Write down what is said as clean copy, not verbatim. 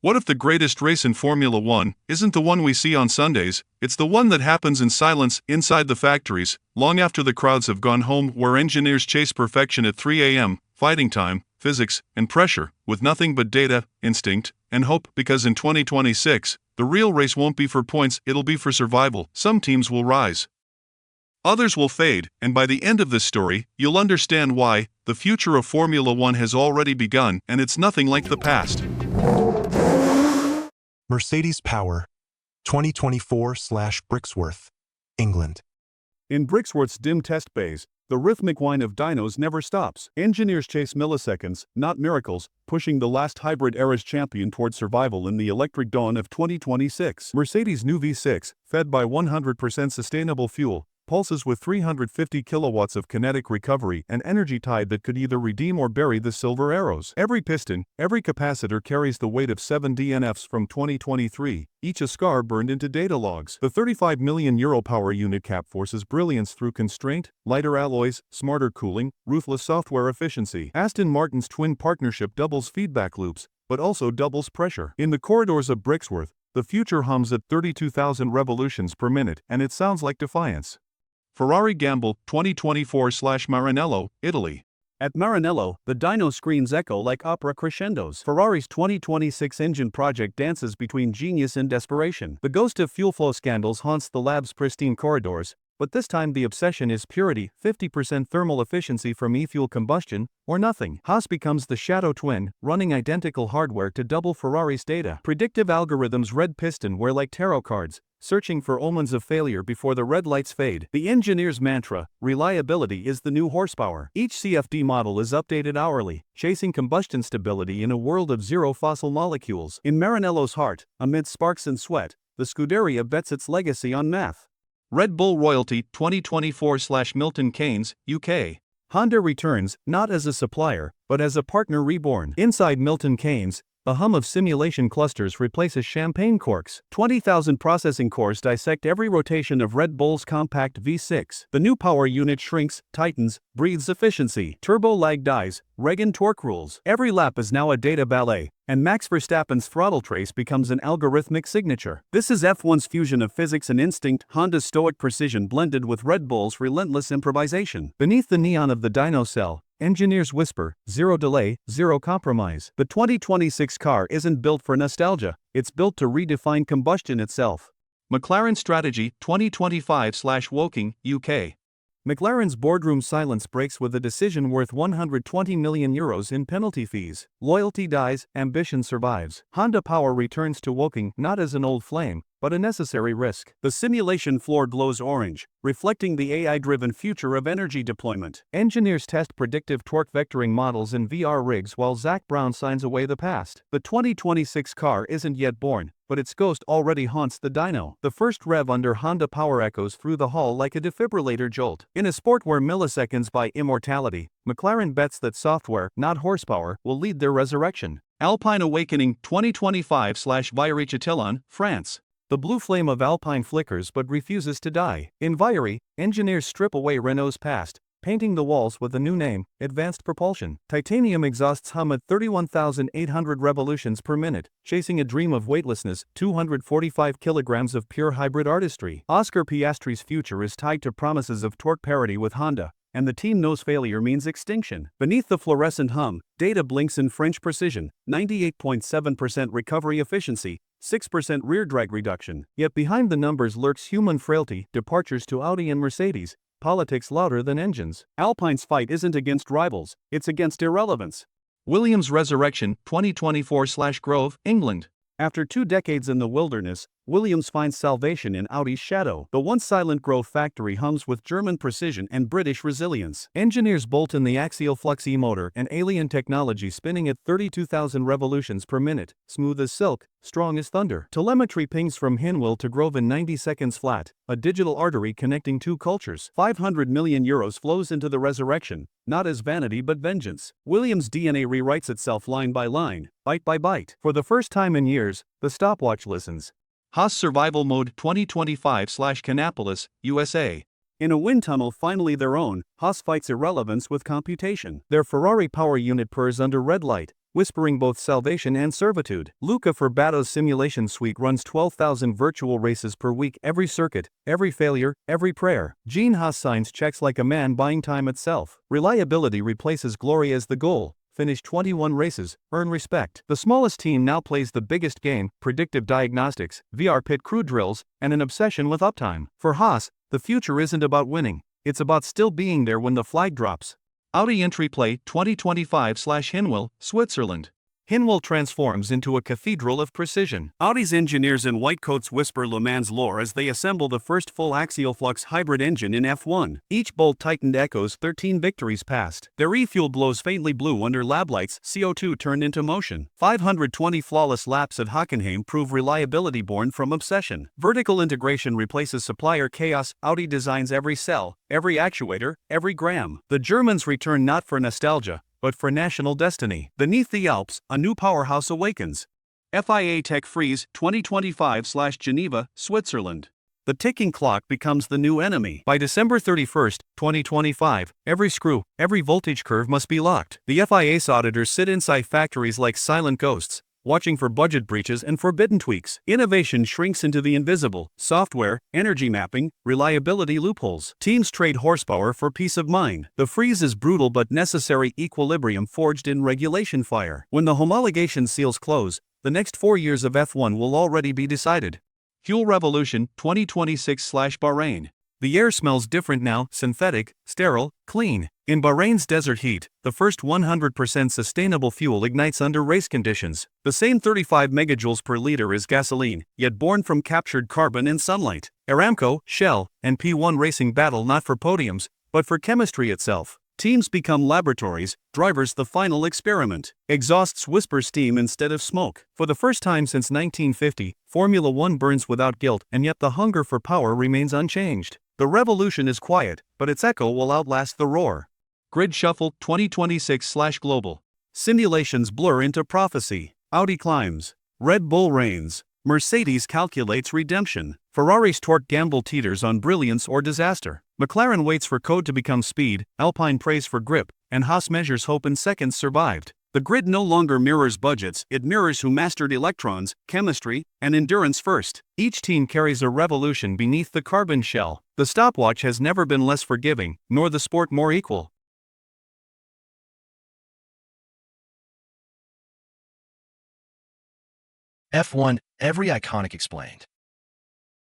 What if the greatest race in Formula One isn't the one we see on Sundays? It's the one that happens in silence inside the factories, long after the crowds have gone home, where engineers chase perfection at 3 a.m., fighting time, physics, and pressure, with nothing but data, instinct, and hope, because in 2026, the real race won't be for points, it'll be for survival. Some teams will rise, others will fade, and by the end of this story, you'll understand why. The future of Formula One has already begun, and it's nothing like the past. Mercedes Power, 2024/Brixworth, England. In Brixworth's dim test bays, the rhythmic whine of dynos never stops. Engineers chase milliseconds, not miracles, pushing the last hybrid era's champion toward survival in the electric dawn of 2026. Mercedes' new V6, fed by 100% sustainable fuel, pulses with 350 kilowatts of kinetic recovery and energy tide that could either redeem or bury the silver arrows. Every piston, every capacitor carries the weight of 7 DNFs from 2023, each a scar burned into data logs. The €35 million power unit cap forces brilliance through constraint, lighter alloys, smarter cooling, ruthless software efficiency. Aston Martin's twin partnership doubles feedback loops, but also doubles pressure. In the corridors of Brixworth, the future hums at 32,000 revolutions per minute, and it sounds like defiance. Ferrari Gamble 2024/Maranello, Italy. At Maranello, the dyno screens echo like opera crescendos. Ferrari's 2026 engine project dances between genius and desperation. The ghost of fuel flow scandals haunts the lab's pristine corridors, but this time the obsession is purity, 50% thermal efficiency from e-fuel combustion, or nothing. Haas becomes the shadow twin, running identical hardware to double Ferrari's data. Predictive algorithms red piston wear like tarot cards, searching for omens of failure before the red lights fade. The engineer's mantra, reliability is the new horsepower. Each CFD model is updated hourly, chasing combustion stability in a world of zero fossil molecules. In Maranello's heart, amid sparks and sweat, the Scuderia bets its legacy on math. Red Bull Royalty 2024/Milton Keynes, UK. Honda returns, not as a supplier, but as a partner reborn. Inside Milton Keynes, the hum of simulation clusters replaces champagne corks. 20,000 processing cores dissect every rotation of Red Bull's compact V6. The new power unit shrinks, tightens, breathes efficiency. Turbo lag dies, Reagan torque rules. Every lap is now a data ballet, and Max Verstappen's throttle trace becomes an algorithmic signature. This is F1's fusion of physics and instinct, Honda's stoic precision blended with Red Bull's relentless improvisation. Beneath the neon of the dyno cell, engineers whisper, zero delay, zero compromise. The 2026 car isn't built for nostalgia, it's built to redefine combustion itself. McLaren Strategy 2025/Woking, UK. McLaren's boardroom silence breaks with a decision worth €120 million in penalty fees. Loyalty dies, ambition survives. Honda Power returns to Woking not as an old flame, but a necessary risk. The simulation floor glows orange, reflecting the AI-driven future of energy deployment. Engineers test predictive torque vectoring models in VR rigs while Zach Brown signs away the past. The 2026 car isn't yet born, but its ghost already haunts the dyno. The first rev under Honda Power echoes through the hall like a defibrillator jolt. In a sport where milliseconds buy immortality, McLaren bets that software, not horsepower, will lead their resurrection. Alpine Awakening 2025/Viry-Châtillon, France. The blue flame of Alpine flickers but refuses to die. In Viry, engineers strip away Renault's past, painting the walls with a new name, Advanced Propulsion. Titanium exhausts hum at 31,800 revolutions per minute, chasing a dream of weightlessness, 245 kilograms of pure hybrid artistry. Oscar Piastri's future is tied to promises of torque parity with Honda, and the team knows failure means extinction. Beneath the fluorescent hum, data blinks in French precision, 98.7% recovery efficiency, 6% rear drag reduction. Yet behind the numbers lurks human frailty, departures to Audi and Mercedes, politics louder than engines. Alpine's fight isn't against rivals, it's against irrelevance. Williams Resurrection 2024/Grove, England. After 2 decades in the wilderness, Williams finds salvation in Audi's shadow. The once silent Grove factory hums with German precision and British resilience. Engineers bolt in the axial flux e-motor, an alien technology spinning at 32,000 revolutions per minute, smooth as silk, strong as thunder. Telemetry pings from Hinwil to Grove in 90 seconds flat, a digital artery connecting two cultures. €500 million flows into the resurrection, not as vanity but vengeance. Williams' DNA rewrites itself line by line, byte by byte. For the first time in years, the stopwatch listens. Haas Survival Mode 2025/Canapolis, USA. In a wind tunnel finally their own, Haas fights irrelevance with computation. Their Ferrari power unit purrs under red light, whispering both salvation and servitude. Luca Ferbato's simulation suite runs 12,000 virtual races per week, every circuit, every failure, every prayer. Gene Haas signs checks like a man buying time itself. Reliability replaces glory as the goal. Finish 21 races, earn respect. The smallest team now plays the biggest game, predictive diagnostics, VR pit crew drills, and an obsession with uptime. For Haas, the future isn't about winning, it's about still being there when the flag drops. Audi Entry Play 2025/Hinwil, Switzerland. Hinwil transforms into a cathedral of precision. Audi's engineers in white coats whisper Le Mans lore as they assemble the first full axial flux hybrid engine in F1. Each bolt tightened echoes 13 victories past. Their e-fuel glows faintly blue under lab lights, CO2 turned into motion. 520 flawless laps at Hockenheim prove reliability born from obsession. Vertical integration replaces supplier chaos. Audi designs every cell, every actuator, every gram. The Germans return not for nostalgia, but for national destiny. Beneath the Alps, a new powerhouse awakens. FIA Tech Freeze 2025/Geneva, Switzerland. The ticking clock becomes the new enemy. By December 31, 2025, every screw, every voltage curve must be locked. The FIA's auditors sit inside factories like silent ghosts, watching for budget breaches and forbidden tweaks. Innovation shrinks into the invisible: software, energy mapping, reliability loopholes. Teams trade horsepower for peace of mind. The freeze is brutal but necessary equilibrium forged in regulation fire. When the homologation seals close, the next 4 years of F1 will already be decided. Fuel Revolution 2026/Bahrain. The air smells different now: synthetic, sterile, clean. In Bahrain's desert heat, the first 100% sustainable fuel ignites under race conditions. The same 35 megajoules per liter as gasoline, yet born from captured carbon and sunlight. Aramco, Shell, and P1 Racing battle not for podiums, but for chemistry itself. Teams become laboratories, drivers the final experiment. Exhausts whisper steam instead of smoke. For the first time since 1950, Formula One burns without guilt, and yet the hunger for power remains unchanged. The revolution is quiet, but its echo will outlast the roar. Grid Shuffle 2026/Global. Simulations blur into prophecy. Audi climbs. Red Bull reigns. Mercedes calculates redemption. Ferrari's torque gamble teeters on brilliance or disaster. McLaren waits for code to become speed, Alpine prays for grip, and Haas measures hope in seconds survived. The grid no longer mirrors budgets, it mirrors who mastered electrons, chemistry, and endurance first. Each team carries a revolution beneath the carbon shell. The stopwatch has never been less forgiving, nor the sport more equal. F1, every iconic explained.